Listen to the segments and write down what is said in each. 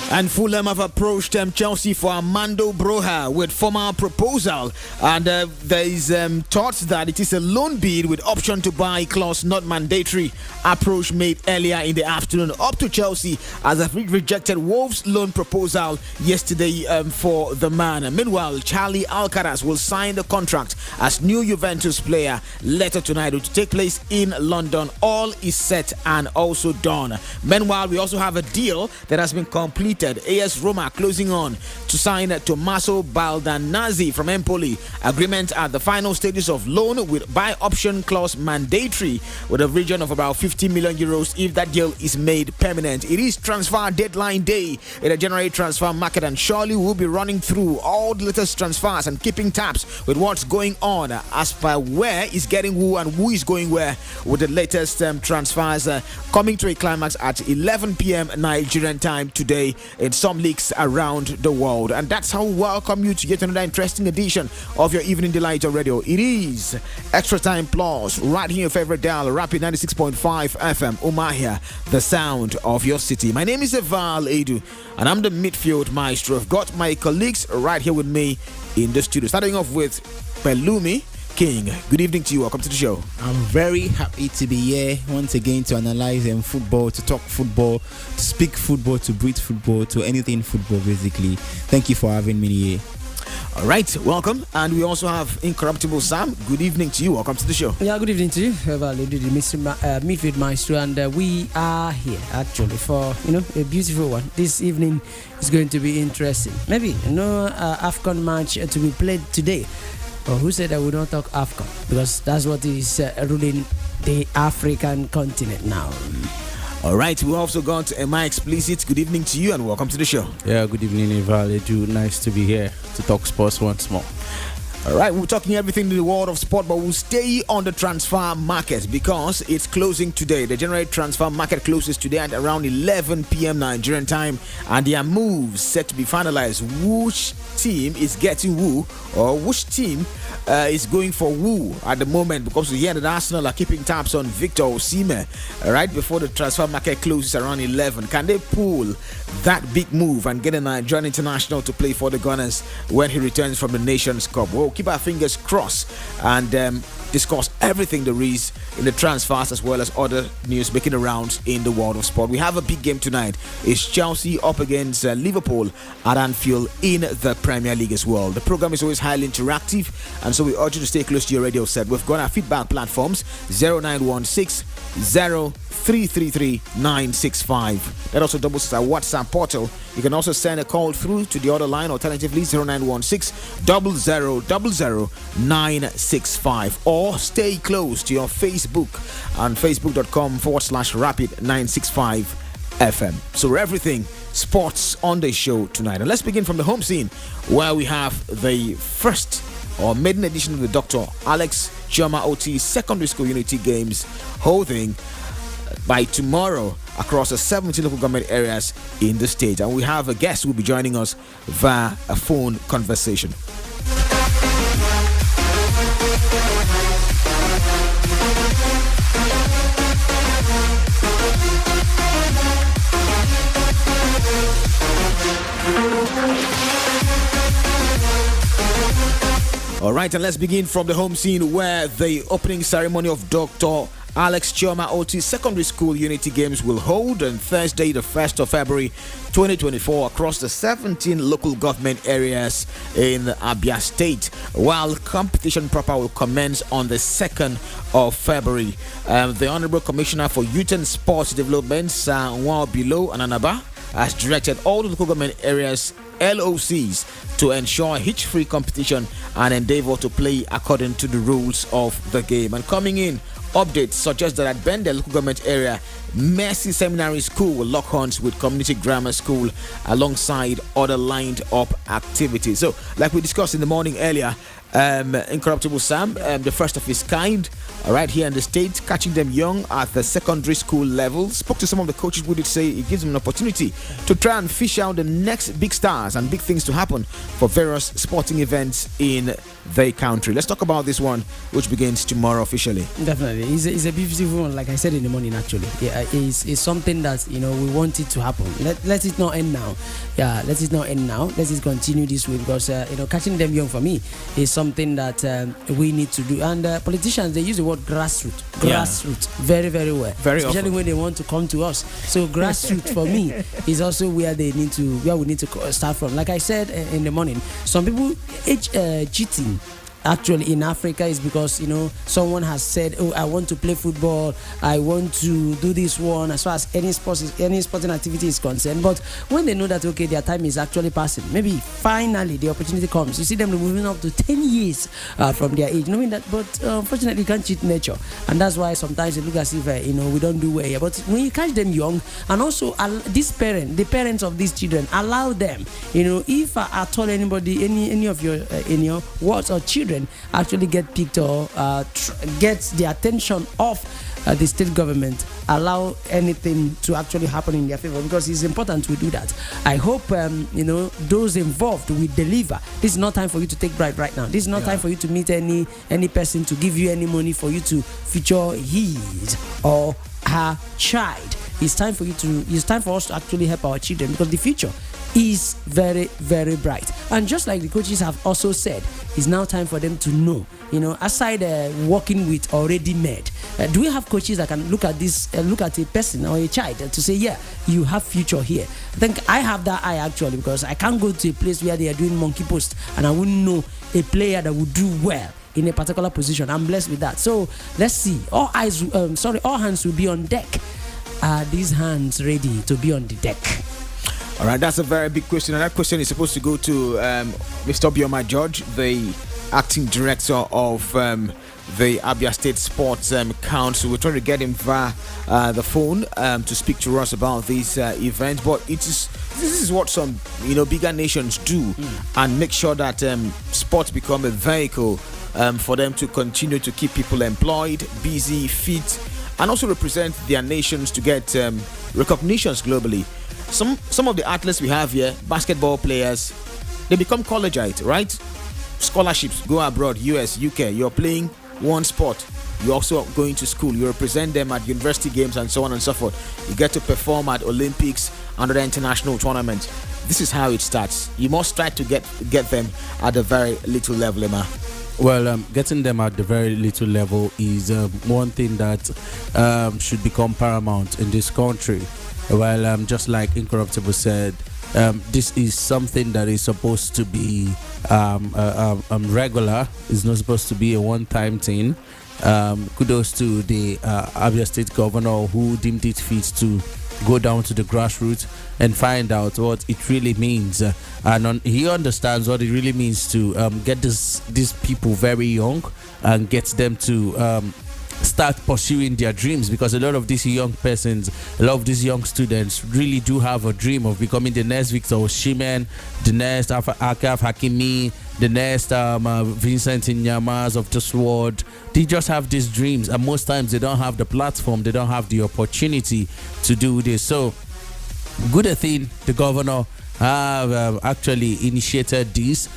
And Fulham have approached Chelsea for Armando Broja with formal proposal, and there is thoughts that it is a loan bid with option to buy clause, not mandatory. Approach made earlier in the afternoon up to Chelsea as they rejected Wolves' loan proposal yesterday for the man. Meanwhile, Charlie Alcaraz will sign the contract as new Juventus player later tonight to take place in London. All is set and also done. Meanwhile, we also have a deal that has been completed. AS Roma closing on to sign Tommaso Baldannazzi from Empoli. Agreement at the final stages of loan with buy option clause mandatory with a region of about 50 million euros if that deal is made permanent. It is transfer deadline day in the January transfer market, and surely we'll be running through all the latest transfers and keeping tabs with what's going on as per where is getting who and who is going where with the latest transfers coming to a climax at 11 p.m. Nigerian time today in some leagues around the world. And that's how we welcome you to yet another interesting edition of your Evening Delight on radio. It is Extra Time Plus right here, your favorite dial, Rapid 96.5 FM, Umahia, the sound of your city. My name is Eval Edu, and I'm the midfield maestro. I've got my colleagues right here with me in the studio. Starting off with Pelumi King. Good evening to you. Welcome to the show. I'm very happy to be here once again to analyze football, to talk football, to speak football, to breathe football, to anything football, basically. Thank you for having me here. All right, welcome. And we also have Incorruptible Sam. Good evening to you. Welcome to the show. Yeah, good evening to you, Midfield Maestro, and we are here actually for a beautiful one. This evening is going to be interesting. Maybe no AFCON match to be played today. Well, who said I would not talk AFCON? Because that's what is ruling the African continent now. All right, we also got Emma Explicit. Good evening to you and welcome to the show. Yeah, good evening, Eval. Nice to be here to talk sports once more. All right, we're talking everything in the world of sport, but we'll stay on the transfer market because it's closing today. The January transfer market closes today at around 11 p.m. Nigerian time, and there are moves set to be finalized. Which team is getting who, or which team is going for who at the moment? Because we hear that Arsenal are keeping tabs on Victor Osimhen right before the transfer market closes around 11. Can they pull that big move and get a Nigerian international to play for the Gunners when he returns from the Nations Cup? We'll keep our fingers crossed and discuss everything there is in the transfers as well as other news making the rounds in the world of sport. We have a big game tonight. It's Chelsea up against Liverpool at Anfield in the Premier League as well. The program is always highly interactive, and so we urge you to stay close to your radio set. We've got our feedback platforms 0916 0333 965. That also doubles our WhatsApp portal. You can also send a call through to the other line, alternatively 0916 0000 965, or stay close to your Facebook on facebook.com/rapid965 FM. So everything sports on the show tonight. And let's begin from the home scene where we have the first or maiden edition of the Dr. Alex Chioma Oti Secondary School Unity Games holding by tomorrow across the 17 local government areas in the state. And we have a guest who will be joining us via a phone conversation. All right, and let's begin from the home scene where the opening ceremony of Dr. Alex Chioma Oti Secondary School Unity Games will hold on Thursday, the 1st of February 2024 across the 17 local government areas in Abia State, while competition proper will commence on the 2nd of February. The Honorable Commissioner for Youth and Sports Development, Sir Nwabilo Ananaba, has directed all the local government areas LOCs to ensure hitch-free competition and endeavor to play according to the rules of the game. And coming in Updates suggest that at Bende local government area, Mercy Seminary School will lock horns with Community Grammar School alongside other lined up activities. So, like we discussed in the morning earlier, Incorruptible Sam, the first of his kind, right here in the state, catching them young at the secondary school level. Spoke to some of the coaches who did say it gives them an opportunity to try and fish out the next big stars and big things to happen for various sporting events in the country. Let's talk about this one, which begins tomorrow officially. Definitely, it's a beautiful one. Like I said in the morning, actually, yeah, it's something that we want it to happen. Let it not end now. Yeah, let it not end now. Let it continue this way because catching them young for me is something that we need to do. And politicians, they use the word grassroots very, very well, very especially often when they want to come to us. So grassroots for me is also where we need to start from. Like I said in the morning, some people cheating actually in Africa is because someone has said, oh, I want to play football, I want to do this one, as far as any sporting activity is concerned. But when they know that their time is actually passing, maybe finally the opportunity comes, you see them moving up to 10 years from their age, knowing that. But unfortunately, you can't cheat nature, and that's why sometimes it looks as if we don't do well here. But when you catch them young, and also the parents of these children, allow them, if at all anybody, any of your in your wards or children actually get picked or gets the attention of the state government, allow anything to actually happen in their favor, because it's important we do that. I hope those involved will deliver. This is not time for you to take bribe right now. This is not time for you to meet any person to give you any money for you to feature his or her child. It's time for us to actually help our children, because the future is very, very bright. And just like the coaches have also said, it's now time for them to know, aside working with already made, do we have coaches that can look at a person or a child to say, yeah, you have future here? I think I have that eye actually, because I can't go to a place where they are doing monkey post and I wouldn't know a player that would do well in a particular position. I'm blessed with that. So let's see. All hands will be on deck. Are these hands ready to be on the deck? All right, that's a very big question, and that question is supposed to go to Mr. Bioma George, the acting director of the Abia State Sports Council. We're trying to get him via the phone to speak to us about these events, but this is what some bigger nations do, and make sure that sports become a vehicle for them to continue to keep people employed, busy, fit, and also represent their nations to get recognitions globally. Some of the athletes we have here, basketball players, they become collegiate, right? Scholarships, go abroad, US, UK. You're playing one sport, you're also going to school, you represent them at university games and so on and so forth. You get to perform at Olympics and other international tournaments. This is how it starts. You must try to get them at a very little level, Emma. Well, getting them at the very little level is one thing that should become paramount in this country. Well, just like Incorruptible said, this is something that is supposed to be regular. It's not supposed to be a one-time thing. Kudos to the Abia State Governor who deemed it fit to go down to the grassroots and find out what it really means. He understands what it really means to get these people very young and get them to start pursuing their dreams, because a lot of these young persons, a lot of these young students really do have a dream of becoming the next Victor Osimhen, the next Achraf Hakimi, the next Vincent Inyamas of this world. They just have these dreams, and most times they don't have the platform, they don't have the opportunity to do this. So good thing the governor have actually initiated this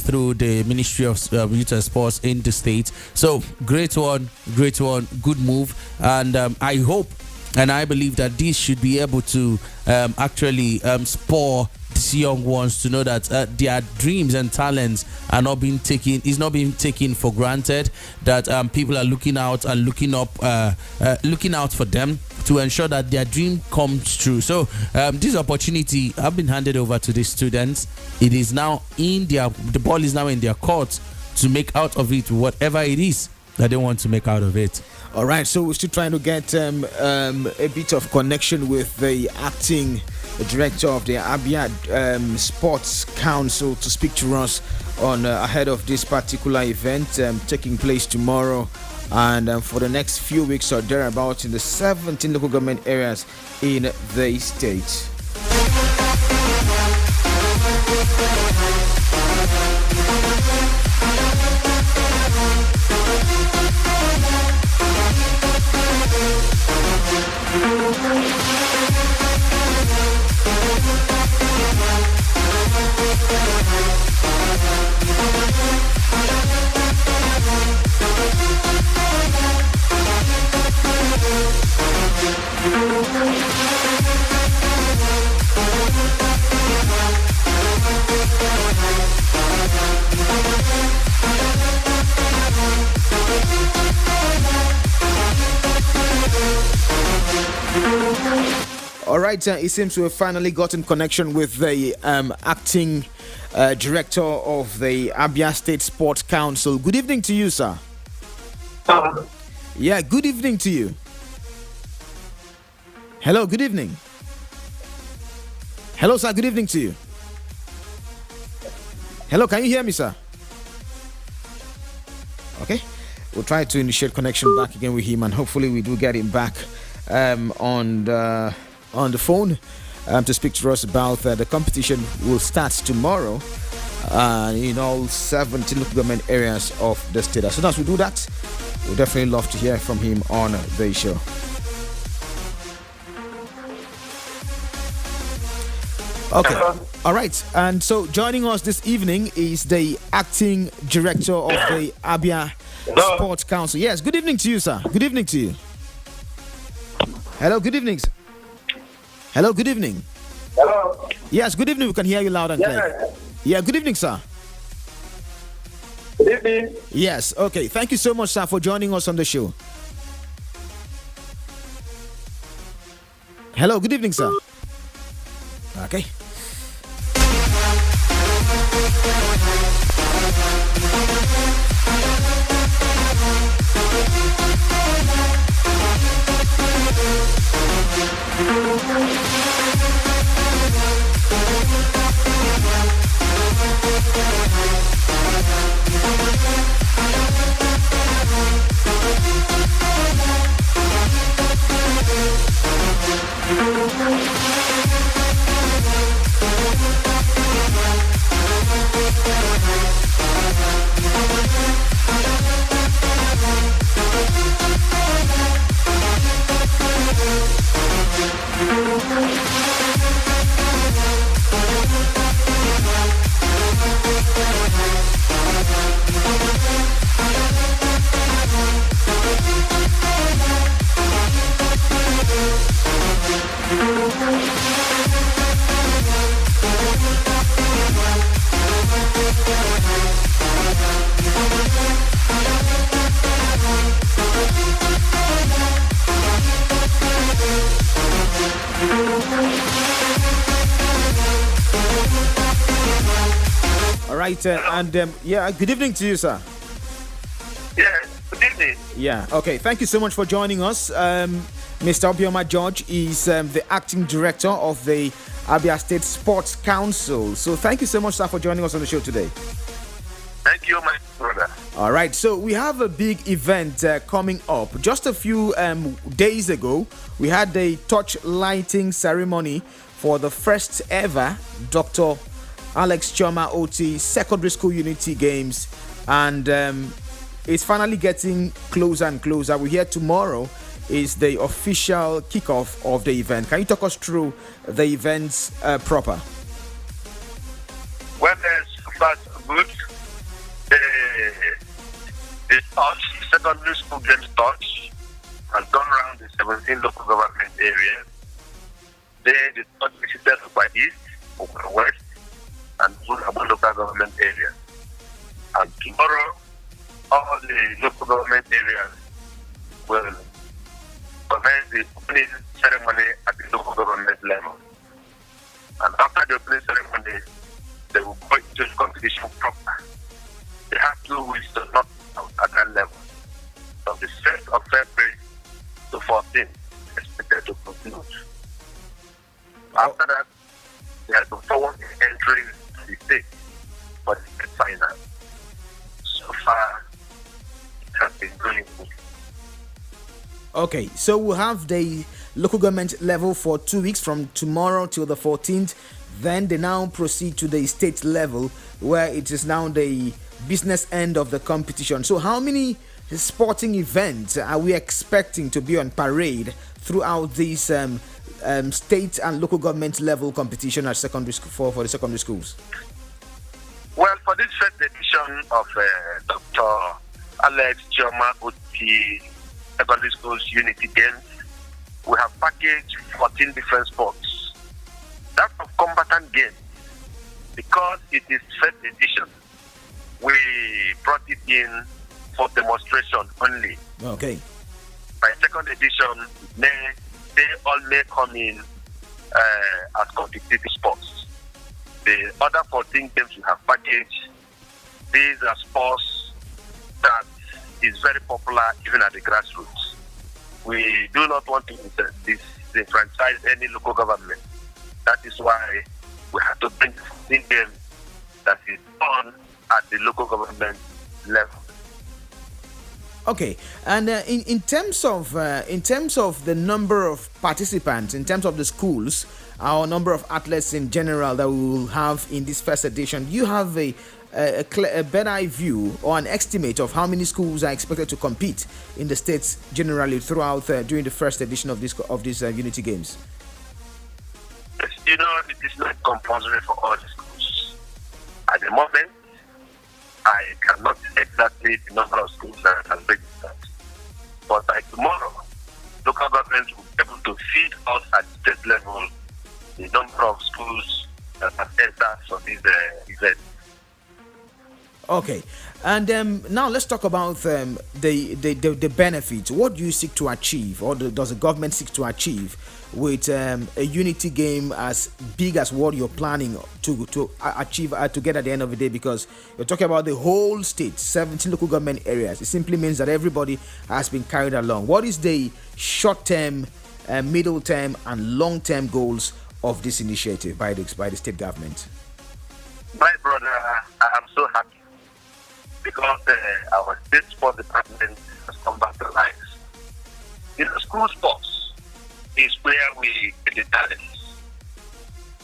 through the Ministry of Youth and Sports in the state. So great one, good move, and I hope and I believe that this should be able to actually spur these young ones to know that their dreams and talents are not being taken for granted, that people are looking out and looking out for them to ensure that their dream comes true. So this opportunity have been handed over to the students. It is now the ball is now in their court to make out of it whatever it is that they want to make out of it. All right, so we're still trying to get a bit of connection with the acting director of the Abia Sports Council to speak to us on ahead of this particular event taking place tomorrow and for the next few weeks or thereabouts in the 17 local government areas in the state. All right, it seems we've finally got in connection with the acting director of the Abia State Sports Council. Good evening to you, sir. Yeah, good evening to you. Hello, good evening. Hello, sir, good evening to you. Hello, can you hear me, sir? Okay, we'll try to initiate connection back again with him, and hopefully we do get him back on the phone to speak to us about the competition will start tomorrow in all 17 local government areas of the state. As soon as we do that, we'll definitely love to hear from him on the show. Okay. All right. And so joining us this evening is the acting director of the Abia Sports Council. Yes, good evening to you, sir. Good evening to you. Hello, good evening. Hello, good evening. Hello. Yes, good evening. We can hear you loud and clear. Yeah, good evening, sir. Good evening. Yes, okay. Thank you so much, sir, for joining us on the show. Hello, good evening, sir. Okay. All right, yeah, good evening to you, sir. Yeah, good evening. Yeah, okay. Thank you so much for joining us. Mr. Obioma George is the acting director of the Abia State Sports Council. So thank you so much, sir, for joining us on the show today. Thank you, my brother. All right, so we have a big event coming up. Just a few days ago, we had the torch lighting ceremony for the first ever Dr. Alex Chioma Oti Secondary School Unity Games, and it's finally getting closer and closer. We hear tomorrow is the official kickoff of the event. Can you talk us through the events proper? Well, first good. The torch, secondary school games torch, has gone around the 17 local government areas. The torch is visited by East, West, and about local government areas. And tomorrow, all the local government areas will commence the opening ceremony at the local government level. And after the opening ceremony, they will go into the competition proper. They have 2 weeks to knock out at that level. From the 1st of February to 14th, expected to conclude. After that, they have to forward the entry to the state for the final. So far, it has been going good. Okay, so we'll have the local government level for 2 weeks from tomorrow till the 14th. Then they now proceed to the state level where it is now the business end of the competition. So, how many sporting events are we expecting to be on parade throughout this state and local government level competition at secondary school for the secondary schools? Well, for this first edition of Dr. Alex Chioma Oti Secondary Schools Unity Games, we have packaged 14 different sports. That's of combatant games. Because it is first edition, we brought it in for demonstration only. Okay. By second edition, they all may come in as competitive sports. The other 14 games we have packaged, these are sports that is very popular even at the grassroots. We do not want to disenfranchise any local government. That is why we have to bring 14 games that is on at the local government level. Okay, and in terms of the number of participants, in terms of the schools, our number of athletes in general that we will have in this first edition, do you have a better view or an estimate of how many schools are expected to compete in the states generally throughout during the first edition of these Unity Games? You know, it is not compulsory for all the schools. At the moment, I cannot exactly the number of schools that can register. But by tomorrow, local governments will be able to feed us at state level the number of schools that have entered for this event. Okay, and now let's talk about the benefits. What do you seek to achieve, or does the government seek to achieve with a unity game as big as what you're planning to achieve to get at the end of the day? Because you're talking about the whole state, 17 local government areas. It simply means that everybody has been carried along. What is the short-term, middle-term, and long-term goals of this initiative by the state government? My brother, I am so happy because our state sports department has come back to life. In the school sports is where we get the talents.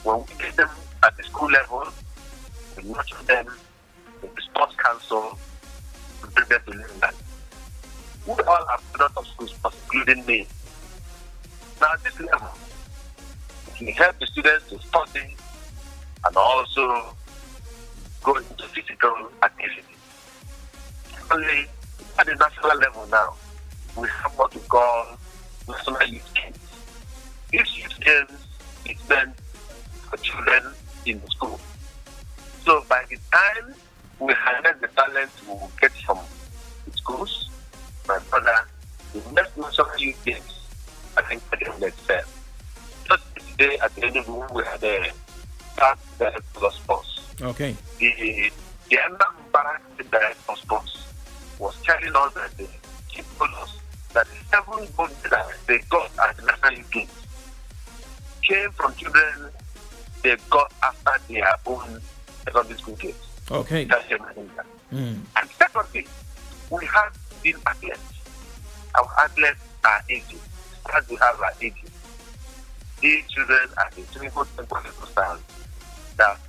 When we get them at the school level, we nurture them in the sports council to bring them to live life. We all have product of school sports, including me. Now at this level, we help the students to study and also go into physical activity. Only at the national level now, we have what we call national youth games. These youth games is meant for children in the school. So by the time we harness the talent we will get from the schools, my brother, the next national youth games, I think let's say. Just today at the end of the room, we had a start director of sports. Okay. The Anambra director of sports was telling us that he told us that the 7 gold medals they got at the national youth games came from children they got after their own secondary school games. Okay. That's And secondly, we have these athletes. Our athletes are aging. As we have are aging. These children are the 24 stars that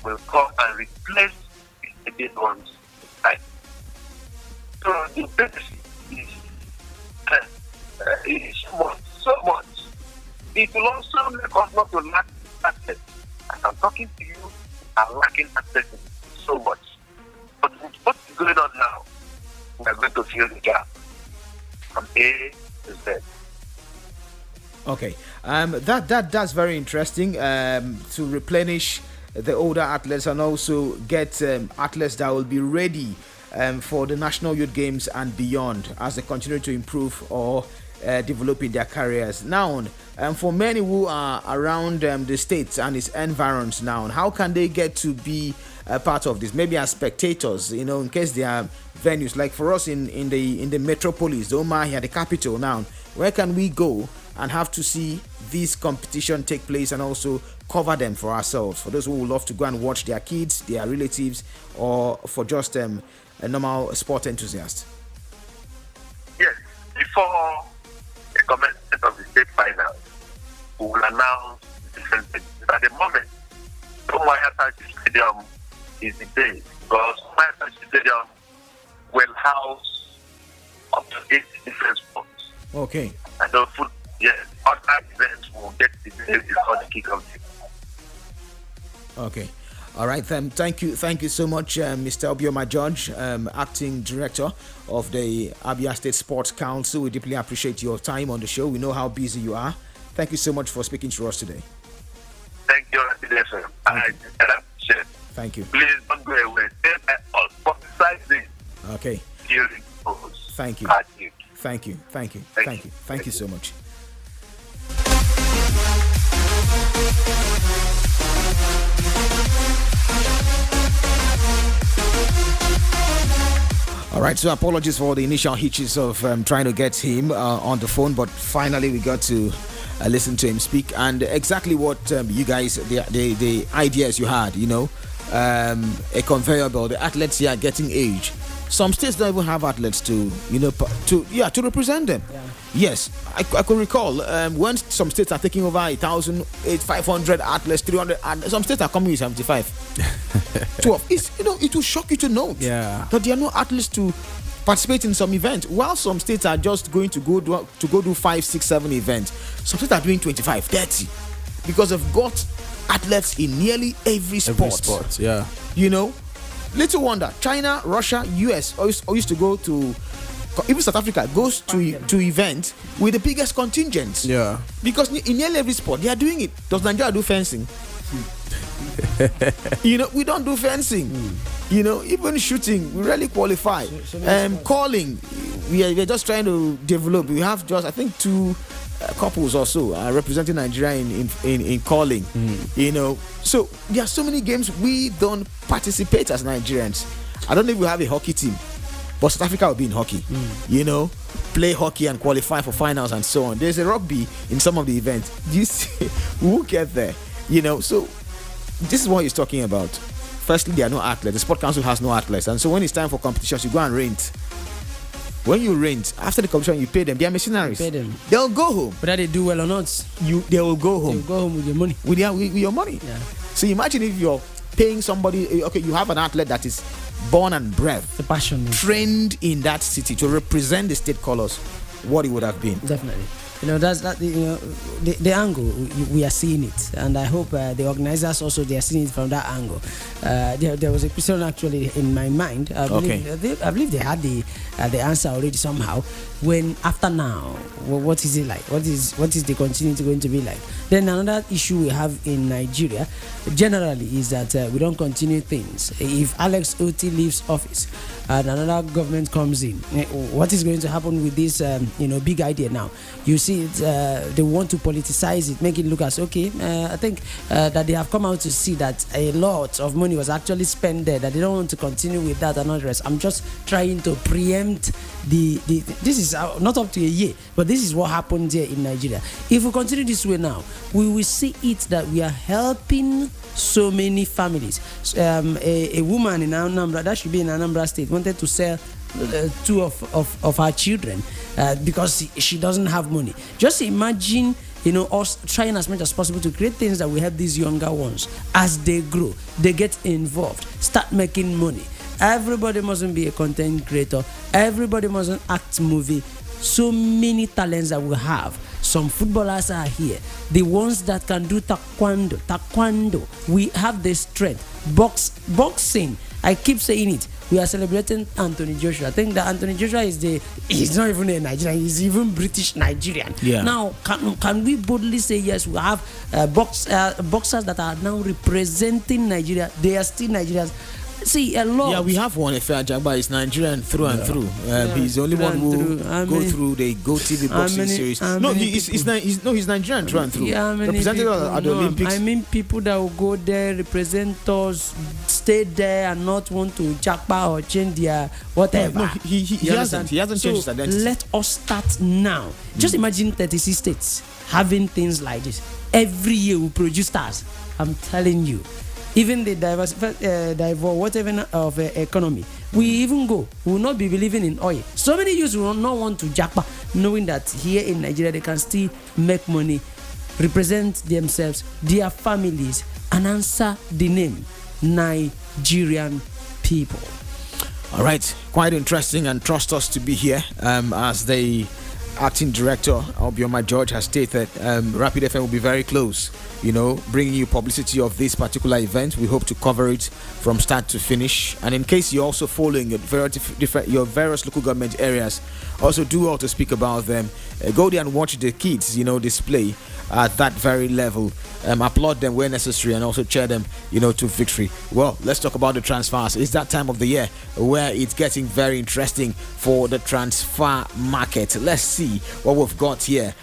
will come and replace the dead ones in time. So the benefit is so much. It will also make us not to lack assets. As I'm talking to you, I'm lacking assets so much. But with what's going on now, we are going to fill the gap from A to Z. Okay, that's very interesting. To replenish the older athletes and also get athletes that will be ready for the National Youth Games and beyond as they continue to improve or developing their careers. Now, for many who are around the states and its environs now, how can they get to be a part of this? Maybe as spectators, in case there are venues like for us in the metropolis, the Umuahia, the capital now. Where can we go and have to see this competition take place and also cover them for ourselves? For those who would love to go and watch their kids, their relatives, or for just a normal sport enthusiast. Yes, before before the commencement of the state final, we will announce the different things. At the moment, Umuahia Township Stadium is the base because Umuahia Township Stadium will house up to 8 different sports. Okay. And the other events will get the day before the kickoff. Okay. All right, then. Thank you so much, Mr. Obioma George, Acting Director of the Abia State Sports Council. We deeply appreciate your time on the show. We know how busy you are. Thank you so much for speaking to us today. Thank you, sir. I appreciate it. Thank you. Please don't go away. Stay at all. Besides this, Okay. during those. Thank you. Thank you. Thank you. Thank you. Thank Thank you. you. Thank you so much. All right, so apologies for the initial hitches of trying to get him on the phone, but finally we got to listen to him speak, and exactly what you guys, the ideas you had, a conveyor belt. The athletes here are getting age. Some states don't even have athletes to represent them. Yeah. Yes, I could recall when some states are taking over 1,000, 500 athletes, 300. Some states are coming with 75, 12. It will shock you to note that there are no athletes to participate in some event. While some states are just going to go do 5, 6, 7 events, some states are doing 25, 30 because they've got athletes in nearly every sport. Yeah. Little wonder, China, Russia, US used to go to, even South Africa goes to events with the biggest contingents. Yeah. Because in nearly every sport, they are doing it. Does Nigeria do fencing? We don't do fencing. Even shooting, we rarely qualify. Calling, we are just trying to develop. We have just, I think, 2 couples or so representing Nigeria in calling. So there are so many games we don't participate as Nigerians. I don't know if we have a hockey team, but South Africa will be in hockey. Play hockey and qualify for finals and so on. There's a rugby in some of the events. We will get there. So this is what he's talking about. Firstly, there are no athletes. The Sport Council has no athletes, and so when it's time for competitions, you go and rent. When you rent, after the competition, you pay them. They are mercenaries. Pay them. They'll go home. Whether they do well or not, They will go home. they'll go home with your money. With your money. Yeah. So imagine if you're paying somebody. Okay, you have an athlete that is born and bred, The passion. trained in that city to represent the state colors. What it would have been. Definitely. That's that. The angle we are seeing it, and I hope the organizers also they are seeing it from that angle. There was a question actually in my mind. I believe they had the answer already somehow. When after now, what is it like? What is the continuity going to be like? Then another issue we have in Nigeria generally is that we don't continue things. If Alex Otti leaves office and another government comes in, what is going to happen with this big idea now? You see it, they want to politicize it, make it look as okay. I think that they have come out to see that a lot of money was actually spent there, that they don't want to continue with that and all the rest. I'm just trying to preempt this is not up to a year, but this is what happened here in Nigeria. If we continue this way now, we will see it that we are helping so many families. A woman in Anambra, that should be in Anambra State, wanted to sell 2 of her children because she doesn't have money. Just imagine us trying as much as possible to create things that will help these younger ones as they grow, they get involved, start making money. Everybody mustn't be a content creator. Everybody mustn't act movie. So many talents that we have. Some footballers are here. The ones that can do taekwondo. We have the strength. Boxing. I keep saying it. We are celebrating Anthony Joshua. I think that Anthony Joshua he's not even a Nigerian. He's even British Nigerian. Yeah. Now, can we boldly say yes? We have boxers that are now representing Nigeria. They are still Nigerians. See, a lot. Yeah, we have one. Efe Ajagba is Nigerian through and through. He's the only one who go through the Go TV boxing series. No, he's Nigerian through and through. Yeah, represented at the Olympics. I mean, people that will go there, represent us, stay there, and not want to jackpot or change their whatever. No, he hasn't changed his identity. Let us start now. Just imagine 36 states having things like this. Every year we produce stars. I'm telling you. Even the whatever of economy, we even go. We will not be believing in oil. So many youths will not want to jackpot. knowing that here in Nigeria they can still make money, represent themselves, their families, and answer the name Nigerian people. All right, quite interesting, and trust us to be here as the acting director, Obioma George, has stated. Rapid FM will be very close, bringing you publicity of this particular event. We hope to cover it from start to finish. And in case you're also following your various local government areas, also do well to speak about them. Go there and watch the kids, display at that very level. Applaud them where necessary and also cheer them, to victory. Well, let's talk about the transfers. It's that time of the year where it's getting very interesting for the transfer market. Let's see what we've got here.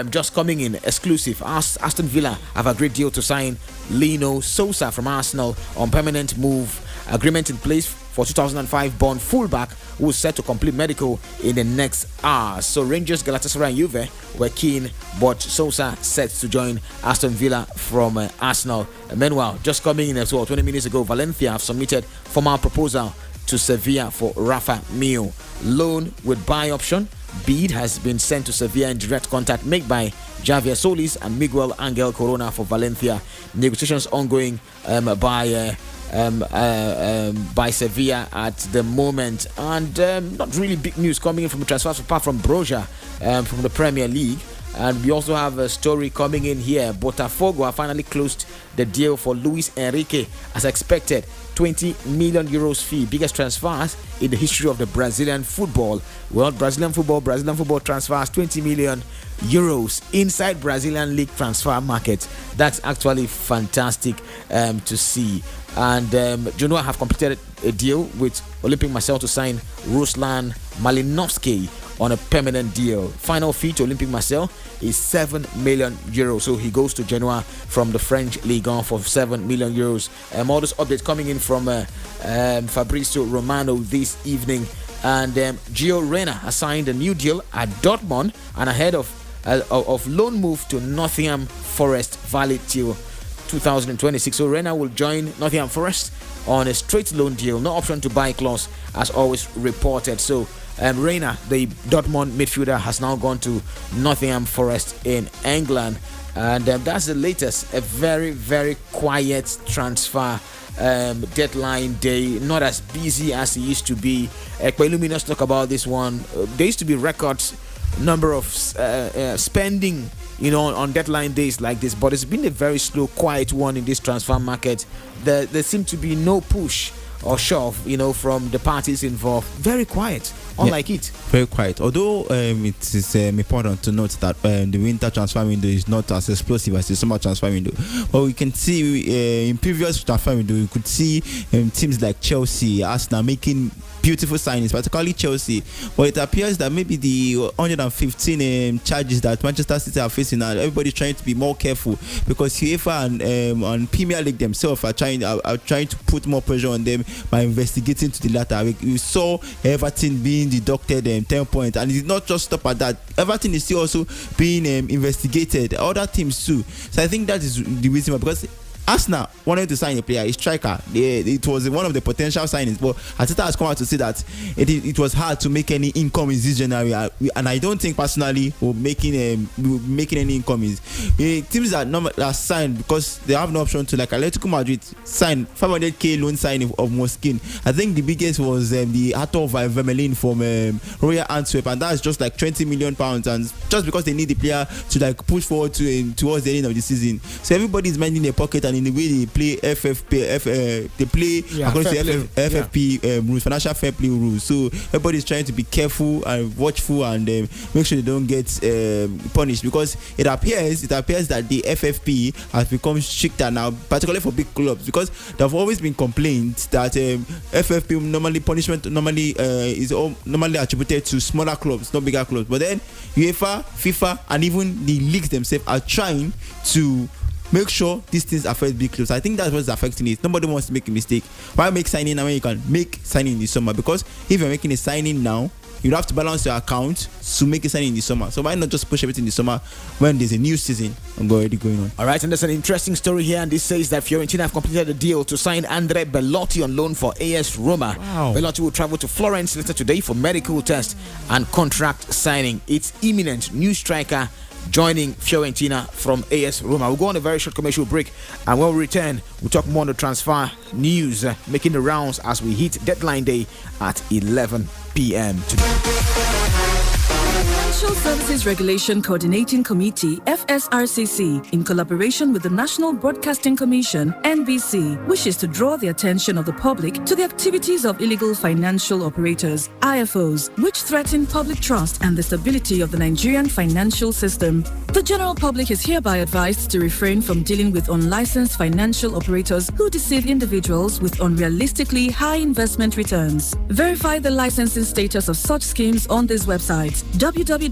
Just coming in exclusive, Aston Villa have a great deal to sign Lino Sousa from Arsenal on permanent move. Agreement in place for 2005 born fullback who is set to complete medical in the next hours. So Rangers, Galatasaray and Juve were keen, but Sousa set to join Aston Villa from Arsenal. Meanwhile, just coming in as well, 20 minutes ago, Valencia have submitted formal proposal to Sevilla for Rafa Mio. Loan with buy option. Bid has been sent to Sevilla in direct contact made by Javier Solis and Miguel Angel Corona for Valencia. Negotiations ongoing by Sevilla at the moment, and not really big news coming in from the transfers apart from Broja from the Premier League. And we also have a story coming in here. Botafogo have finally closed the deal for Luis Enrique as expected. 20 million euros fee, biggest transfers in the history of the Brazilian football. Well, Brazilian football transfers 20 million euros inside Brazilian league transfer market. That's actually fantastic to see. And Genoa have completed a deal with Olympic Marseille to sign Ruslan Malinovsky on a permanent deal. Final fee to Olympic Marseille is 7 million euros. So he goes to Genoa from the French Ligue 1 for 7 million euros. All those updates coming in from Fabrizio Romano this evening. And Gio Reyna has signed a new deal at Dortmund and ahead of loan move to Nottingham Forest, valid till 2026. So Reyna will join Nottingham Forest on a straight loan deal, no option to buy clause, as always reported. So Reyna, the Dortmund midfielder, has now gone to Nottingham Forest in England, and that's the latest. A very, very quiet transfer deadline day, not as busy as it used to be. Let's talk about this one. There used to be records number of spending on deadline days like this, but it's been a very slow, quiet one in this transfer market. There seemed to be no push or shove from the parties involved. Very quiet, unlike it. Very quiet. Although it is important to note that the winter transfer window is not as explosive as the summer transfer window. But we can see in previous transfer window, you could see teams like Chelsea, Arsenal making beautiful signings, particularly Chelsea. But it appears that maybe the 115 charges that Manchester City are facing now, everybody's trying to be more careful because UEFA and Premier League themselves are trying to put more pressure on them by investigating to the latter. We saw Everton being deducted 10 points, and it did not just stop at that. Everton is still also being investigated. Other teams too. So I think that is the reason why, because Arsenal wanted to sign a player, a striker. It was one of the potential signings, but Arteta has come out to say that it was hard to make any income in this January, and I don't think personally we're making any income. Teams that signed because they have no option to, like Atletico Madrid, sign 500k loan signing of Moskin. I think the biggest was the Arthur Vermelin from Royal Antwerp, and that's just like 20 million pounds, and just because they need the player to like push forward towards the end of the season. So everybody's minding their pocket, and in the way they play FFP rules, financial fair play rules. So everybody's trying to be careful and watchful and make sure they don't get punished, because it appears that the FFP has become stricter now, particularly for big clubs, because there have always been complaints that FFP punishment is normally attributed to smaller clubs, not bigger clubs. But then UEFA, FIFA, and even the leagues themselves are trying to make sure these things affect big clubs. I think that's what's affecting it. Nobody wants to make a mistake. Why make signing now when you can make signing in the summer? Because if you're making a signing now you have to balance your account to make it sign in the summer. So why not just push everything in the summer when there's a new season already going on? All right, and there's an interesting story here, and this says that Fiorentina have completed a deal to sign Andre Belotti on loan for AS Roma. Wow. Belotti will travel to Florence later today for medical test and contract signing. It's imminent. New striker joining Fiorentina from AS Roma. We'll go on a very short commercial break, and when we return, we'll talk more on the transfer news making the rounds as we hit deadline day at 11 p.m. today. Financial Services Regulation Coordinating Committee, FSRCC, in collaboration with the National Broadcasting Commission, NBC, wishes to draw the attention of the public to the activities of illegal financial operators, IFOs, which threaten public trust and the stability of the Nigerian financial system. The general public is hereby advised to refrain from dealing with unlicensed financial operators who deceive individuals with unrealistically high investment returns. Verify the licensing status of such schemes on these websites: www.cbn.gov.ng,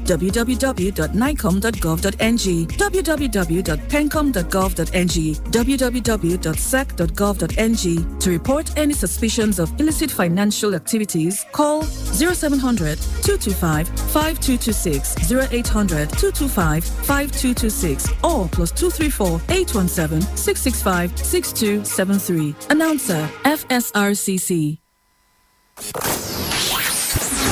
www.nicom.gov.ng, www.pencom.gov.ng, www.sec.gov.ng. To report any suspicions of illicit financial activities, call 0700 225 5226, 0800 225 5226, or +234 817 665 6273. Announcer, FSRCC.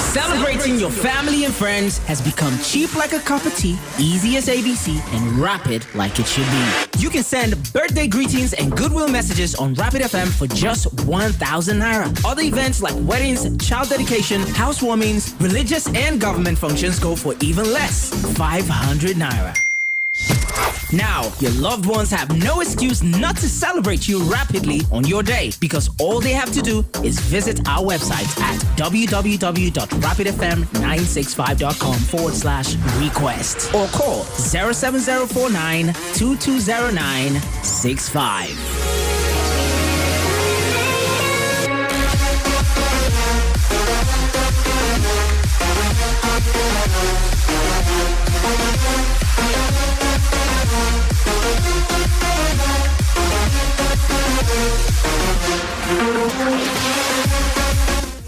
Celebrating your family and friends has become cheap like a cup of tea, easy as ABC, and rapid like it should be. You can send birthday greetings and goodwill messages on Rapid FM for just 1,000 naira. Other events like weddings, child dedication, housewarmings, religious and government functions go for even less, 500 naira. Now, your loved ones have no excuse not to celebrate you rapidly on your day, because all they have to do is visit our website at www.rapidfm965.com/request or call 07049 220965.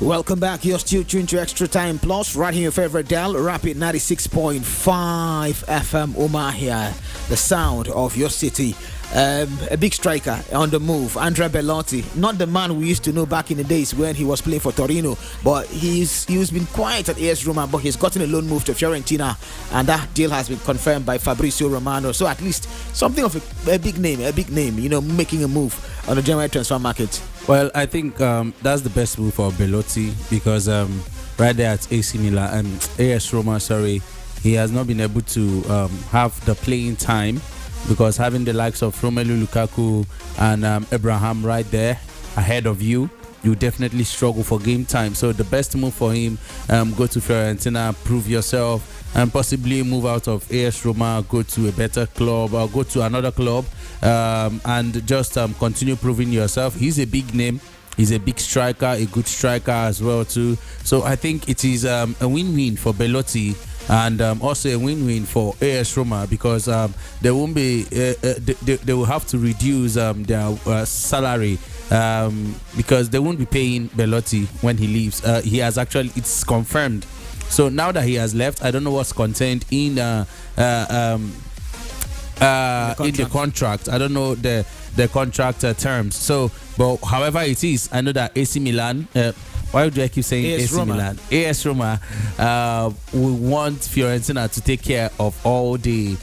Welcome back. You're still tuned to Extra Time Plus right here, your favorite dial, Rapid 96.5 FM Umahia, the sound of your city. A big striker on the move, Andrea Belotti, not the man we used to know back in the days when he was playing for Torino, but he's been quiet at AS Roma, but he's gotten a loan move to Fiorentina, and that deal has been confirmed by Fabrizio Romano. So at least something of a big name, making a move on the January transfer market. Well, I think that's the best move for Belotti, because right there at AS Roma, he has not been able to have the playing time, because having the likes of Romelu Lukaku and Abraham right there ahead of you definitely struggle for game time. So the best move for him, go to Fiorentina, prove yourself, and possibly move out of AS Roma, go to a better club or go to another club, and just continue proving yourself. He's a big name. He's a big striker, a good striker as well too. So I think it is a win-win for Belotti, and also a win-win for AS Roma, because they won't be they will have to reduce their salary, because they won't be paying Belotti when he leaves. He has actually, it's confirmed. So now that he has left, I don't know what's contained in the contract. I don't know the contract terms. So, but however it is, I know that AC Milan. Why do I keep saying AC Milan? AS Roma will want Fiorentina to take care of all the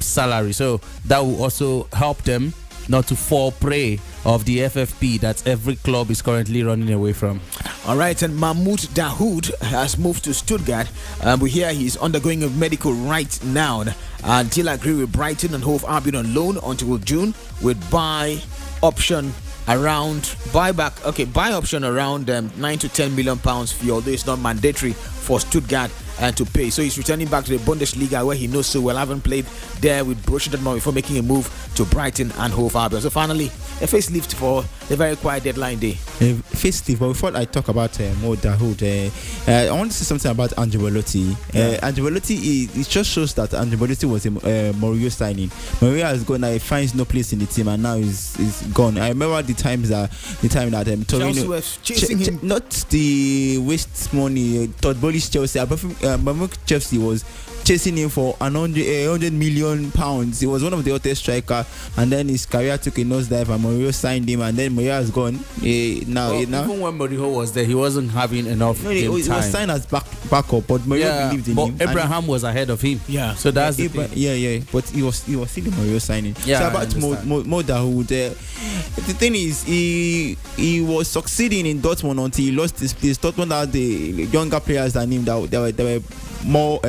salary. So that will also help them not to fall prey of the FFP that every club is currently running away from. All right, and Mahmoud Dahoud has moved to Stuttgart. We hear he's undergoing a medical right now. Until agree with Brighton and Hove Albion on loan until June, with buy option around 9 to 10 million pounds fee, although it's not mandatory for Stuttgart. and to pay. So he's returning back to the Bundesliga where he knows so well, having played there with Borussia Dortmund before making a move to Brighton and Hove Albion. So finally, a facelift for the very quiet deadline day. Facelift, but before I talk about Mo Dahoud, I want to say something about Angelotti. Angelotti, it just shows that Angelotti was a Mourinho signing. Mourinho has gone, he finds no place in the team, and now he's gone. I remember the time that Chelsea was chasing him. Not the waste money. Todd Bowley's Chelsea. Chelsea was chasing him for £100 million. He was one of the hottest striker, and then his career took a nosedive, and Mourinho signed him, and then Mourinho has gone. Now even when Mourinho was there, he wasn't having enough game he time. was signed as backup, but Mourinho believed in him. Abraham was ahead of him. Yeah. So that's the thing. But he was still the Mourinho signing. Yeah, so about Mo Dahoud, the thing is, he was succeeding in Dortmund until he lost his place. Dortmund had the younger players than him that they were more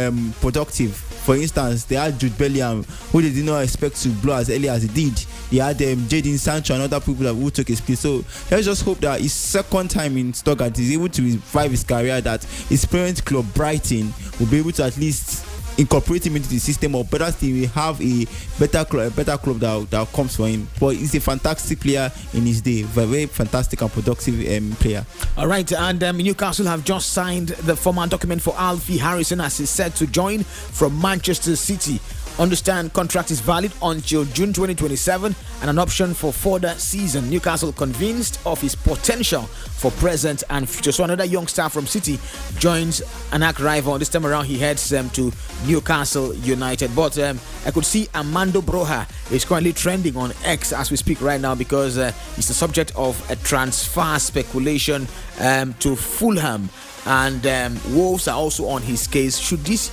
productive. For instance, they had Jude Bellingham, who they did not expect to blow as early as he did. He had Jadon Sancho and other people who took his place. So let's just hope that his second time in Stuttgart is able to revive his career, that his parent club Brighton will be able to at least incorporate him into the system, or better still, we have a better club that comes for him. But he's a fantastic player in his day, very fantastic and productive player. All right, and Newcastle have just signed the formal document for Alfie Harrison as he's set to join from Manchester City. Understand contract is valid until June 2027 and an option for further season. Newcastle convinced of his potential for present and future. So another young star from City joins an arch rival. This time around he heads to Newcastle United. But I could see Armando Broja is currently trending on X as we speak right now, because he's the subject of a transfer speculation to Fulham. And Wolves are also on his case. Should this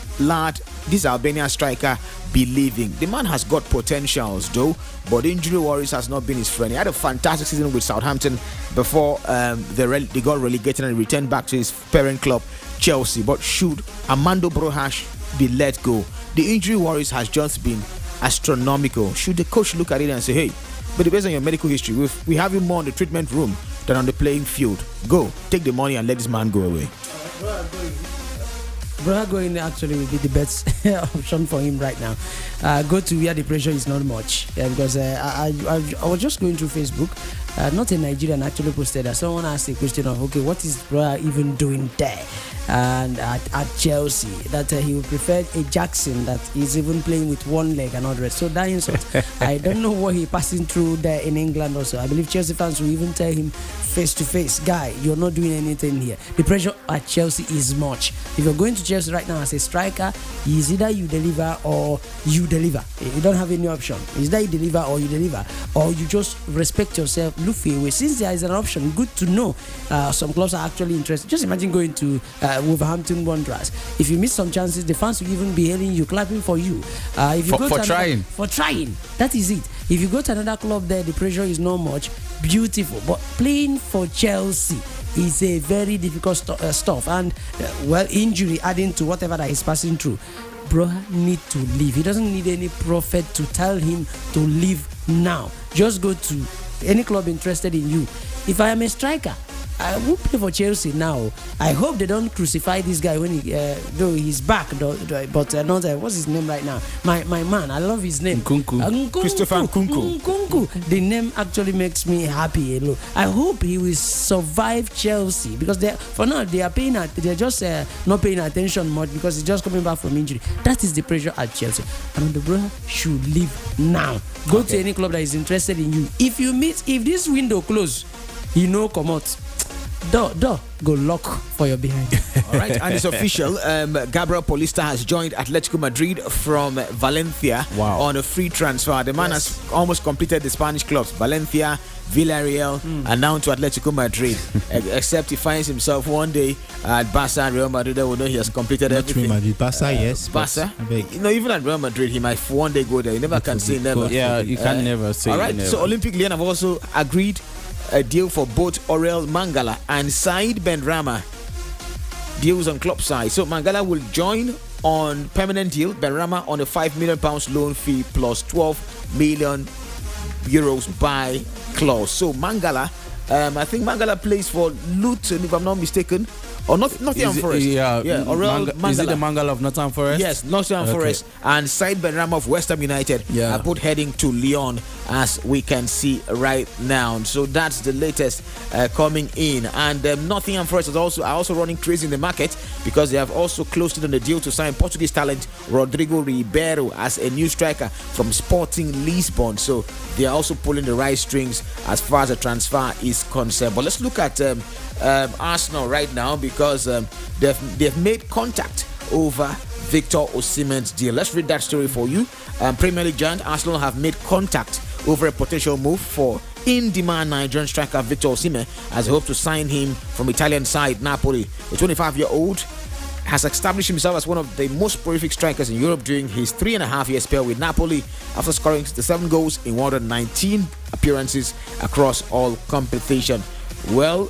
Albanian striker be leaving? The man has got potentials though, but injury worries has not been his friend. He had a fantastic season with Southampton before they got relegated and returned back to his parent club Chelsea. But should Armando Broja be let go? The injury worries has just been astronomical. Should the coach look at it and say, hey, but based on your medical history, we have him more in the treatment room than on the playing field. Go, take the money and let this man go away. Broja going actually will be the best option for him right now. Go to where the pressure is not much. Because I was just going through Facebook. Not a Nigerian actually posted that someone asked a question of, okay, what is Broja even doing there? And at Chelsea, that he would prefer a Jackson that is even playing with one leg and all the rest. So that insult, I don't know what he's passing through there in England also. I believe Chelsea fans will even tell him face to face, guy, you're not doing anything here. The pressure at Chelsea is much. If you're going to Chelsea right now as a striker, it's either you deliver or you deliver. You don't have any option. It's either you deliver, or you just respect yourself, look for a way. Since there is an option, good to know. Some clubs are actually interested. Just imagine going to Wolverhampton Wanderers. If you miss some chances, the fans will even be hailing you, clapping for you. If you for trying, that is it. If you go to another club there, the pressure is not much. Beautiful, but playing for Chelsea is a very difficult stuff, and injury adding to whatever that he's passing through. Broja need to leave. He doesn't need any prophet to tell him to leave now. Just go to any club interested in you. If I am a striker, I will play for Chelsea now. I hope they don't crucify this guy when though he's back, but not what's his name right now? My man, I love his name. Nkunku. Christopher Nkunku. The name actually makes me happy. I hope he will survive Chelsea, because for now they're just not paying attention much because he's just coming back from injury. That is the pressure at Chelsea, and the brother should leave now. Go to any club that is interested in you. If this window close, come out. Door, go lock for your behind. All right, and it's official. Gabriel Paulista has joined Atletico Madrid from Valencia on a free transfer. The man has almost completed the Spanish clubs, Valencia, Villarreal, and now to Atletico Madrid. Except he finds himself one day at Barca and Real Madrid. They will know he has completed everything. Real Madrid, Barca, yes. Barca. Even at Real Madrid, he might one day go there. You never can say never. Yeah, you can never say. All right, never. so Olympic Lyon have also agreed a deal for both Aurel Mangala and Said Benrahma. Deals on club side. So Mangala will join on permanent deal, Benrahma on a £5 million loan fee plus 12 million euros buy clause. So Mangala, I think Mangala plays for Luton, if I'm not mistaken, or Nottingham Forest. Yeah, Aurel Is it the Mangala. Mangal of Nottingham Forest? Yes, Nottingham Forest and Said Benrahma of West Ham United Yeah. are both heading to Lyon, as we can see right now. So that's the latest coming in. And Nottingham Forest are also running crazy in the market, because they have also closed in on the deal to sign Portuguese talent Rodrigo Ribeiro as a new striker from Sporting Lisbon. So they are also pulling the right strings as far as the transfer is concerned. But let's look at Arsenal right now, because they've made contact over Victor Osimhen's deal. Let's read that story for you. Premier League giant Arsenal have made contact over a potential move for in-demand Nigerian striker Victor Osimhen, as they hope to sign him from Italian side Napoli. The 25-year-old has established himself as one of the most prolific strikers in Europe during his 3.5-year spell with Napoli, after scoring 67 goals in 119 appearances across all competition. Well,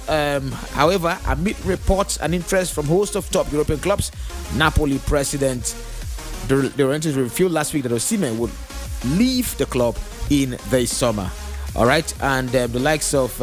however, amid reports and interest from host of top European clubs, Napoli president De Laurentiis revealed last week that Osimhen would leave the club in the summer. All right, and the likes of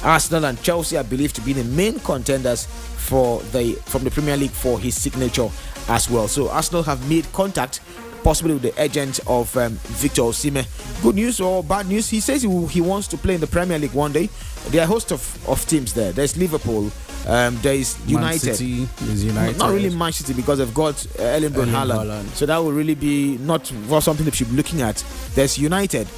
Arsenal and Chelsea are believed to be the main contenders from the Premier League for his signature as well. So Arsenal have made contact, possibly with the agent of Victor Osimhen. Good news or bad news? He says he wants to play in the Premier League one day. There are a host of teams there. There's Liverpool. There is United. Man City is United. Not really Man City, because they've got Erling Haaland. So that will really be not something they should be looking at. There's United.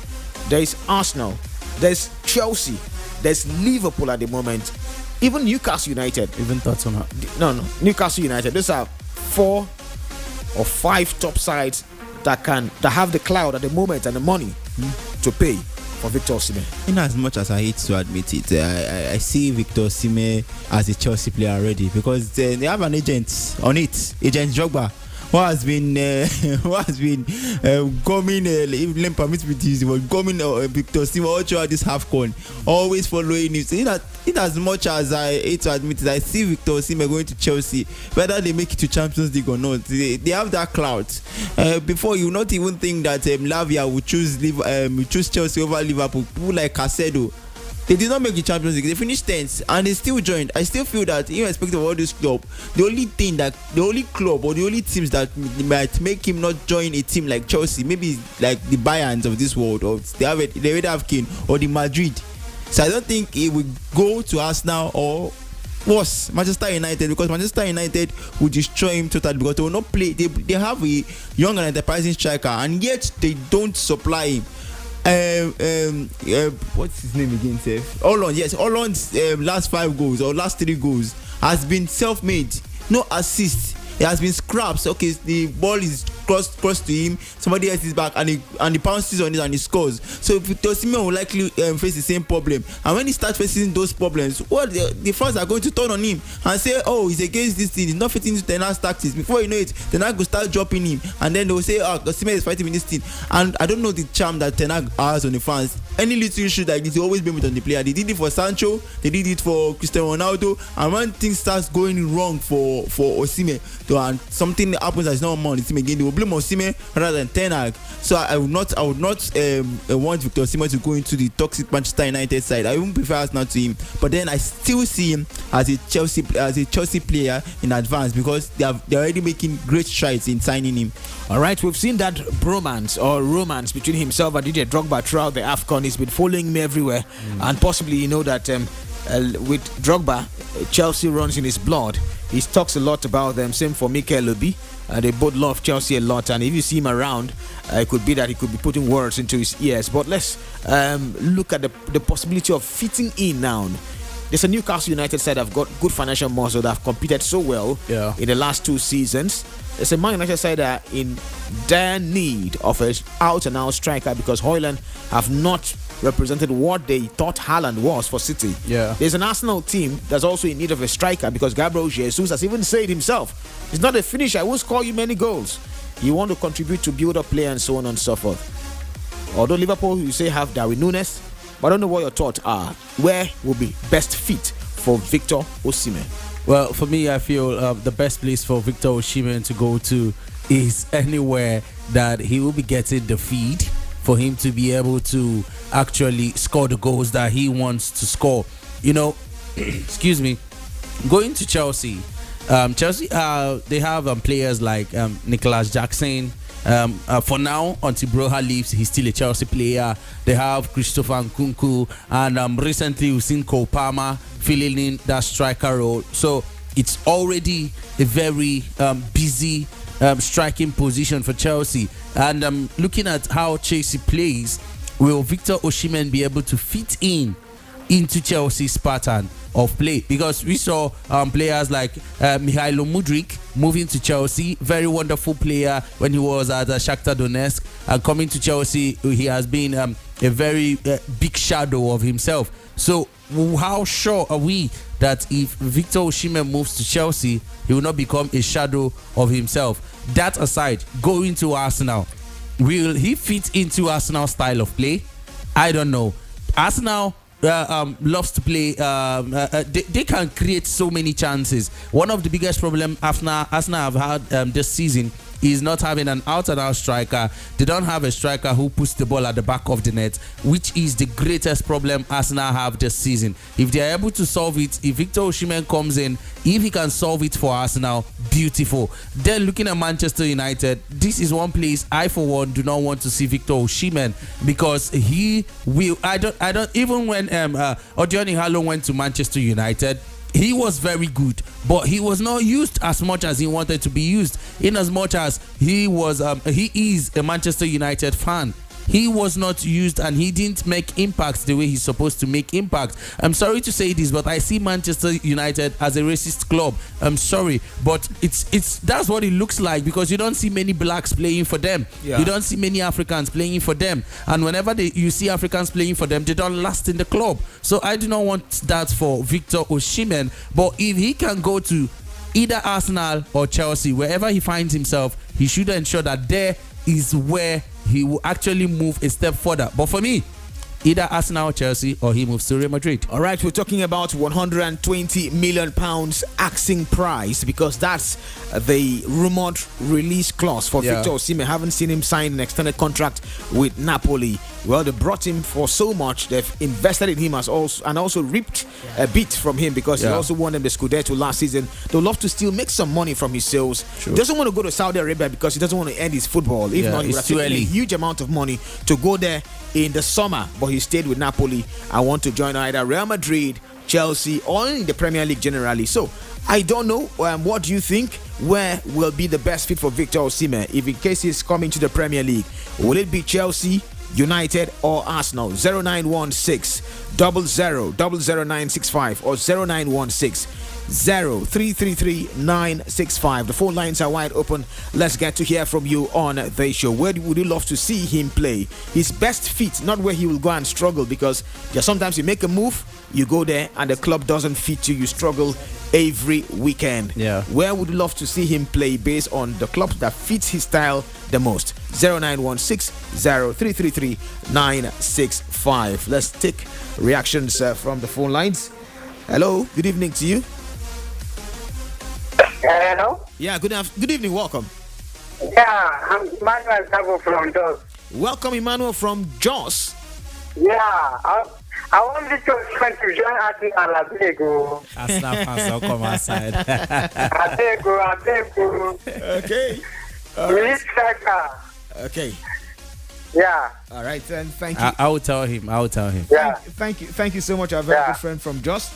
There's Arsenal. There's Chelsea. There's Liverpool at the moment. Even Newcastle United. Even Tottenham. No. Newcastle United. Those are 4 or 5 top sides that have the clout at the moment and the money to pay for Victor Osimhen. In as much as I hate to admit it, I see Victor Osimhen as a Chelsea player already, because they have an agent on it, Agent Drogba, who has been coming, even permit me to use the word, coming Victor Osimhen all throughout this AFCON, always following him. In as much as I hate to admit it, I see Victor Osimhen going to Chelsea, whether they make it to Champions League or not. They have that clout. Before, you not even think that Lavia would choose Chelsea over Liverpool. People like Casedo, they did not make the Champions League. They finished 10th and they still joined. I still feel that, irrespective of all this club, the only club or the only teams that might make him not join a team like Chelsea, maybe like the Bayerns of this world, or they already have Kane, or the Madrid. So I don't think he will go to Arsenal or worse, Manchester United, because Manchester United will destroy him totally, because they will not play. They have a young and enterprising striker, and yet they don't supply him. What's his name again, Seth? Holland's last 5 goals or last 3 goals has been self-made, no assist. It has been scraps. Okay, the ball is crossed to him, somebody else is back, and he pounces on it and he scores. So Victor Osimhen will likely face the same problem. And when he starts facing those problems, the fans are going to turn on him and say, oh, he's against this thing, he's not fitting into Ten Hag's tactics. Before you know it, Ten Hag will start dropping him, and then they will say, oh, Osimhen is fighting with this thing. And I don't know the charm that Ten Hag has on the fans. Any little issue like this, he always blame it on the player. They did it for Sancho, they did it for Cristiano Ronaldo, and when things starts going wrong for Osimhen, and something happens that's not on the team again, they will blame Osimhen rather than Ten Hag. So I would not want Victor Osimhen to go into the toxic Manchester United side. I wouldn't prefer Arsenal to him, but then I still see him as a Chelsea player in advance, because they're already making great strides in signing him. All right, we've seen that bromance or romance between himself and Didier Drogba throughout the AFCON. He's been following me everywhere, and possibly that with Drogba, Chelsea runs in his blood. He talks a lot about them. Same for Mikel Obi. They both love Chelsea a lot, and if you see him around, it could be that he could be putting words into his ears. But let's look at the possibility of fitting in now. There's a Newcastle United side that have got good financial muscle, that have competed so well in the last 2 seasons. There's a Man United side that are in dire need of an out-and-out striker, because Højlund have not represented what they thought Haaland was for City. There's an Arsenal team that's also in need of a striker, because Gabriel Jesus has even said himself, he's not a finisher, I won't score you many goals. You want to contribute to build up play and so on and so forth. Although Liverpool, you say, have Darwin Núñez, but I don't know what your thoughts are. Where will be best fit for Victor Osimhen? Well, for me, I feel the best place for Victor Osimhen to go to is anywhere that he will be getting the feed for him to be able to actually score the goals that he wants to score. Excuse me. going to Chelsea. Chelsea, they have players like Nicholas Jackson. For now, until Broha leaves, he's still a Chelsea player. They have Christopher Nkunku, and recently we've seen Cole Palmer filling in that striker role. So it's already a very busy striking position for Chelsea. And looking at how Chelsea plays, will Victor Osimhen be able to fit into Chelsea's pattern of play? Because we saw players like Mihailo Mudryk moving to Chelsea, very wonderful player when he was at Shakhtar Donetsk, and coming to Chelsea, he has been a very big shadow of himself. So how sure are we that if Victor Osimhen moves to Chelsea, he will not become a shadow of himself? That aside, going to Arsenal, will he fit into Arsenal's style of play? I don't know. Arsenal loves to play. They can create so many chances. One of the biggest problems Arsenal have had this season is not having an out-and-out striker. They don't have a striker who puts the ball at the back of the net, which is the greatest problem Arsenal have this season. If they are able to solve it, if Victor Osimhen comes in, if he can solve it for Arsenal, beautiful. Then looking at Manchester United, this is one place I for one do not want to see Victor Osimhen, because he will. I don't even when Odion Ighalo went to Manchester United, he was very good, but he was not used as much as he wanted to be used, in as much as he is a Manchester United fan. He was not used and he didn't make impact the way he's supposed to make impact. I'm sorry to say this, but I see Manchester United as a racist club. I'm sorry, but it's that's what it looks like, because you don't see many blacks playing for them. You don't see many Africans playing for them, and whenever you see Africans playing for them, they don't last in the club. So I do not want that for Victor Osimhen. But if he can go to either Arsenal or Chelsea, wherever he finds himself, he should ensure that there is where he will actually move a step further. But for me, either Arsenal or Chelsea, or he moves to Real Madrid. All right, we're talking about £120 million asking price, because that's the rumored release clause for Victor Osimhen. Haven't seen him sign an extended contract with Napoli. Well, they brought him for so much. They've invested in him and also reaped a bit from him, because he also won them the Scudetto last season. They'd love to still make some money from his sales. He doesn't want to go to Saudi Arabia because he doesn't want to end his football. If not, he would have taken a huge amount of money to go there in the summer. But he stayed with Napoli. I want to join either Real Madrid, Chelsea, or in the Premier League generally. So I don't know. What do you think? Where will be the best fit for Victor Osimhen if in case he's coming to the Premier League? Will it be Chelsea, United, or Arsenal? 0916 00 00965 or 0916 0333 965. The phone lines are wide open. Let's get to hear from you on the show. Where would you love to see him play? His best fit, not where he will go and struggle, because sometimes you make a move, you go there and the club doesn't fit you, you struggle every weekend. Where would you love to see him play based on the club that fits his style the most? 0916 0333 965. Let's take reactions from the phone lines. Hello, good evening to you. Hello? Yeah, good evening, welcome. Yeah, I'm Emmanuel Sabo from Jos. Welcome, Emmanuel from Jos. Yeah, I want this to join Arsenal. Arsenal fans will come outside. Okay. Release striker. Okay. Yeah. All right, then. Thank you. I will tell him. Yeah. Thank you so much, our very good friend from Jos,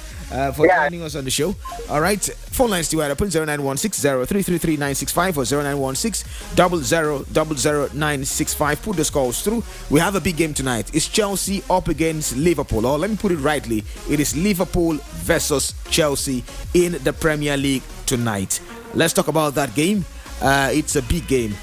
for joining us on the show. All right, phone lines to open 0916 0333 965 or 0916 00 965. Put the calls through. We have a big game tonight. It's Chelsea up against Liverpool. Or let me put it rightly, it is Liverpool versus Chelsea in the Premier League tonight. Let's talk about that game. It's a big game.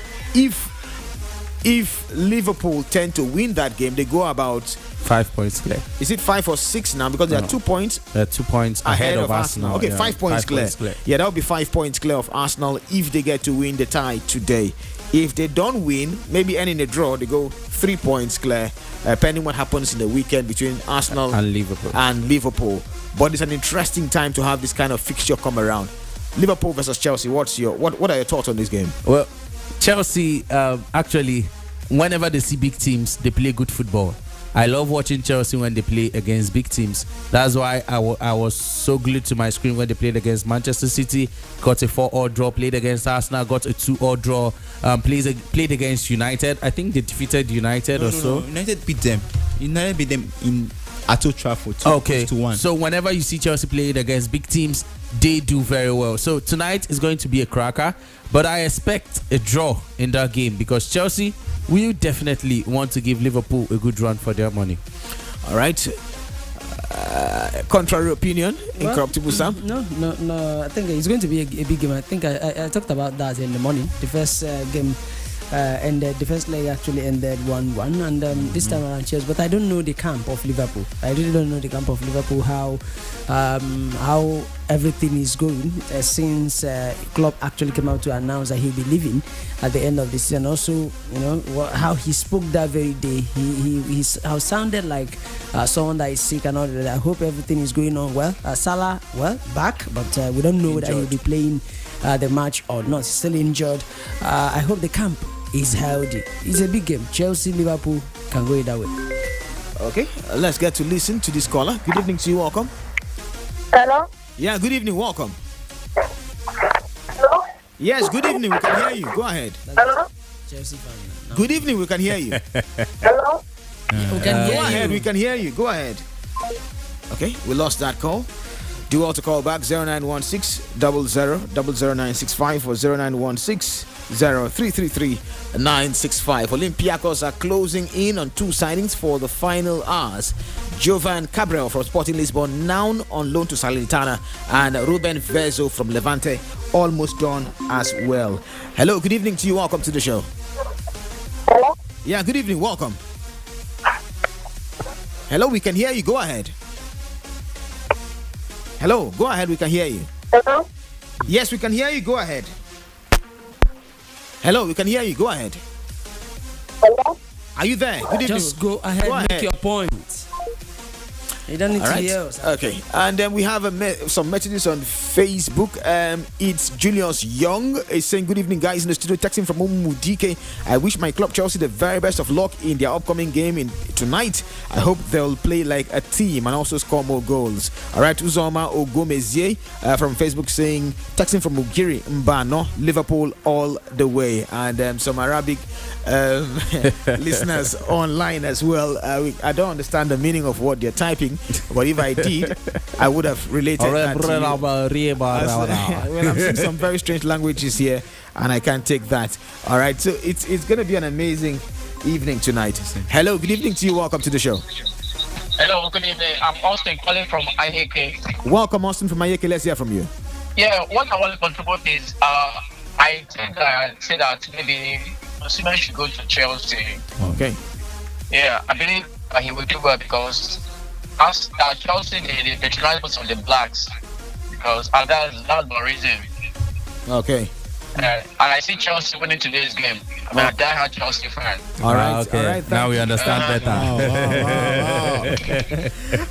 If Liverpool tend to win that game, they go about 5 points clear. Is it 5 or 6 now? Because there are 2 points. 2 points ahead of Arsenal. Okay, 5 points clear. Yeah, that would be 5 points clear of Arsenal if they get to win the tie today. If they don't win, maybe ending a draw, they go 3 points clear, pending what happens in the weekend between Arsenal and Liverpool. But it's an interesting time to have this kind of fixture come around. Liverpool versus Chelsea. What are your thoughts on this game? Well, Chelsea, actually, whenever they see big teams, they play good football. I love watching Chelsea when they play against big teams. That's why I was so glued to my screen when they played against Manchester City, got a 4-4 draw, played against Arsenal, got a 2-4 draw, played against United. I think they defeated United so. United beat them. United beat them at Old Trafford 2-1. So whenever you see Chelsea playing against big teams, they do very well. So tonight is going to be a cracker, but I expect a draw in that game because Chelsea will definitely want to give Liverpool a good run for their money. All right. Contrary opinion, Incorruptible Sam? No. I think it's going to be a big game. I think I talked about that in the morning. The first game ended, the first leg actually ended 1-1, and this time around Chelsea. But I don't know the camp of Liverpool. I really don't know the camp of Liverpool, how everything is going since Klopp actually came out to announce that he'll be leaving at the end of the season. Also, how he spoke that very day. He sounded like someone that is sick and all that. I hope everything is going on well. Salah, back, but we don't know whether he'll be playing the match or not. He's still injured. I hope the camp is healthy. It's a big game. Chelsea, Liverpool can go that way. Okay, let's get to listen to this caller. Good evening to you. Welcome. Hello? Yeah, good evening. Welcome. Hello? Yes, good evening. We can hear you. Go ahead. Hello? Chelsea fan. No. Good evening. We can hear you. Hello? We can hear Go ahead. you. We can hear you. Go ahead. Okay, we lost that call. Do all to call back 0916 000965 or 0916 0333 965. Olympiacos are closing in on 2 signings for the final hours. Jovan Cabral from Sporting Lisbon, now on loan to Salernitana, and Ruben Vezo from Levante, almost done as well. Hello, good evening to you. Welcome to the show. Hello? Yeah, good evening. Welcome. Hello, we can hear you. Go ahead. Hello, go ahead. We can hear you. Hello? Yes, we can hear you. Go ahead. Hello, we can hear you. Go ahead. Hello? Are you there? Good evening. Just go ahead, Go make ahead. your point. You don't need All to right. hear us. Okay. And then we have some messages on Facebook. It's Julius Young is saying, good evening, guys in the studio. Texting from DK. I wish my club Chelsea the very best of luck in their upcoming game tonight. I hope they'll play like a team and also score more goals. All right. Uzoma Ogomezie from Facebook saying, texting from Ugiri Mbano, Liverpool all the way. And some Arabic listeners online as well. I don't understand the meaning of what they're typing. But if I did, I would have related that to you. Well, I'm seeing some very strange languages here, and I can't take that. All right, so it's going to be an amazing evening tonight. Hello, good evening to you. Welcome to the show. Hello, good evening. I'm Austin calling from IHK. Welcome, Austin from Ayeke. Let's hear from you. Yeah, what I want to contribute is I think I say that maybe Osimhen should go to Chelsea. Okay. Yeah, I believe he will do well because as Chelsea, they patronize most of the blacks because that's the reason. Okay. And I see Chelsea winning today's game. I mean, a die-hard Chelsea fan. All right. Okay. All right. Now we understand better.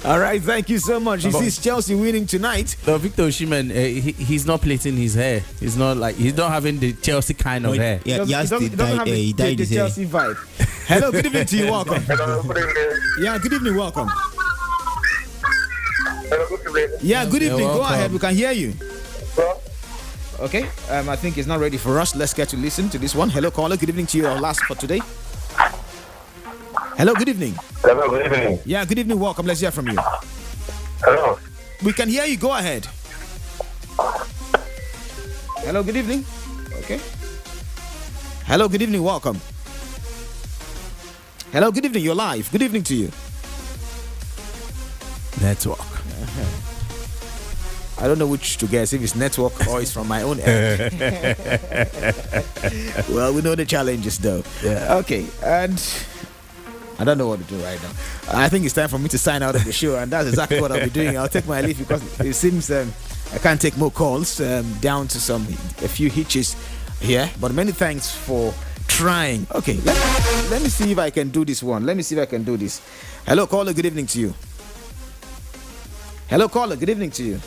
All right. Thank you so much. He sees Chelsea winning tonight. So Victor Osimhen, he's not plaiting his hair. He's not having the Chelsea kind of hair. Yeah, He doesn't have the Chelsea vibe. Hello. Good evening to you. Welcome. Hello, good evening. Yeah. Good evening. Welcome. Hello, good evening. Yeah. Good evening. Go welcome. ahead. We can hear you. Sir? Okay, I think it's not ready for us. Let's get to listen to this one. Hello, caller. Good evening to you. Our last for today. Hello, good evening. Hello, good evening. Yeah, good evening. Welcome. Let's hear from you. Hello. We can hear you. Go ahead. Hello, good evening. Okay. Hello, good evening. Welcome. Hello, good evening. You're live. Good evening to you. Network. I don't know which to guess, if it's network or it's from my own end. Well, we know the challenges though. Yeah. Okay, and I don't know what to do right now. I think it's time for me to sign out of the show, and that's exactly what I'll be doing. I'll take my leave because it seems I can't take more calls, down to a few hitches here. But many thanks for trying. Okay, let me see if I can do this one. Let me see if I can do this. Hello, caller. Good evening to you. Hello, caller. Good evening to you.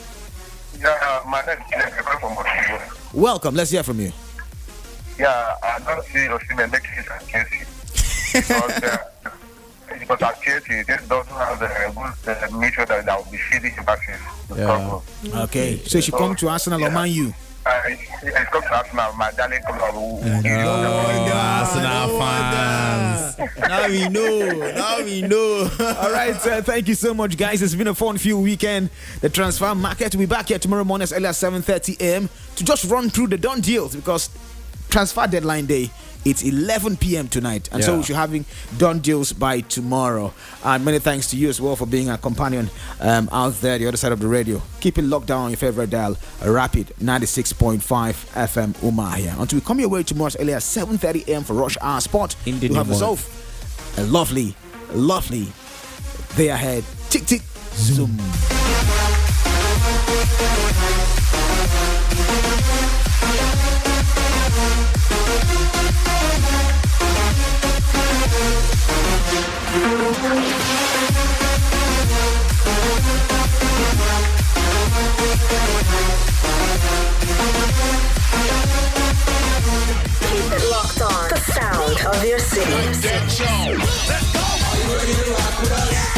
Yeah, my name is Gabriel from Motivo. Welcome. Let's hear from you. Yeah, I don't see Osimhen making it at Chelsea. Because because at TSC, this doesn't have a good measure that will be feeding the vaccine. Okay, so she come to Arsenal or Man U? It's come to Arsenal, my darling club. Arsenal fans. Now we know. All right, thank you so much, guys. It's been a fun-filled weekend. The transfer market will be back here tomorrow morning as early as 7:30 a.m. to just run through the done deals, because transfer deadline day, it's 11 p.m. tonight, and so we should having done deals by tomorrow. And many thanks to you as well for being a companion out there, the other side of the radio. Keep it locked down on your favorite dial, Rapid 96.5 FM Umahia. Until we come your way tomorrow as early as 7:30 a.m. for Rush Hour Sport. You have yourself a lovely day ahead. Tick tick zoom. Keep it locked on. The sound of your city. Let's go. Are you ready to rock with us?